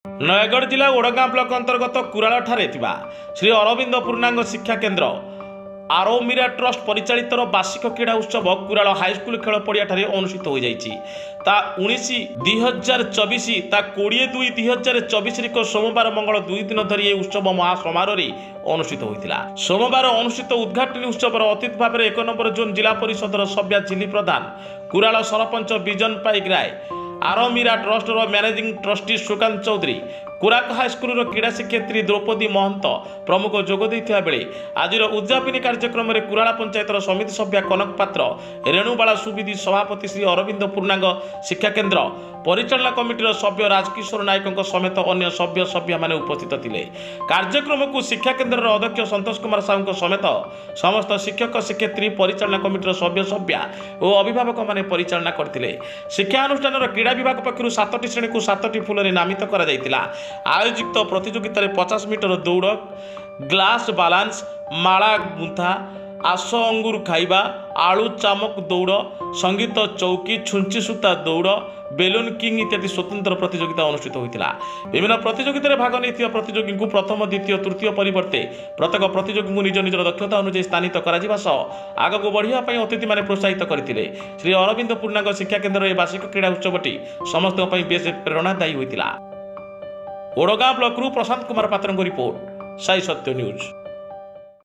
नयगढ़ जिला ओडगाँ ब्लॉक अंतर्गत कुराल ठारे थिबा श्री अरविंद पूर्णांग शिक्षा केन्द्र आरोमीरा ट्रस्ट परिचालित वार्षिक क्रीड़ा उत्सव कुराल हाईस्कूल खेल पड़िया अनुष्ठित हो जाइछि। ता 19/2024 ता 20/2/2024 सोमवार मंगल 2 दिन धरी उत्सव महासमारोह अनुष्ठित होता। सोमवार अनुष्ठित उद्घाटनी उत्सव अतिथि भाव में 1 नंबर जोन जिला परिषद सभ्या झिली प्रधान कुराल सरपंच विजन पाइक राय आरोमीरा trust managing trustee Sukant Chaudhary कुराक हाईस्कूल क्रीड़ा शिक्षयित्री द्रौपदी महंत प्रमुख जोगद बेले आज उद्यापनी कार्यक्रम में कुराला पंचायत समिति सभ्या कनक पात्र रेणुबाला सुविधि सभापति श्री अरविंद पूर्णांग शिक्षा केन्द्र परिचालना कमिटीर सभ्य राजकिशोर नायक समेत अन्य सभ्य सभ्या माने उपस्थित थिले। कार्यक्रम को शिक्षा केन्द्र अध्यक्ष संतोष कुमार साहू समेत समस्त शिक्षक शिक्षयित्री परिचालना कमिटीर सभ्य सभ्या और अभिभावक माने परिचालना करथिले। शिक्षा अनुष्ठान क्रीड़ा विभाग पक्षर 7टी श्रेणी को 7टी फूल नामित करा जायतिला। आयोजित प्रतियोगिता 50 मीटर दौड़ ग्लास बालांस माला गुंथा आस अंगूर खाइबा आलू चामक दौड़ संगीत चौकी छुंची सूता दौड़ बेलून किंग इत्यादि स्वतंत्र प्रतियोगिता अनुष्ठित होता। विभिन्न प्रतियोगिता भाग नहीं प्रतियोगी को प्रथम द्वितीय तृतीय परिवर्ते प्रत्येक प्रतियोगी निज निजर दक्षता अनुसार स्थानित आग को बढ़ापी अतिथि मैंने प्रोत्साहित करते। श्री अरविंद पूर्णांग शिक्षा केन्द्र वार्षिक क्रीड़ा उत्सवटी समस्त बेस प्रेरणादायी होता। ओडगाँ ब्लॉक प्रशांत कुमार पात्र रिपोर्ट साई सत्य न्यूज।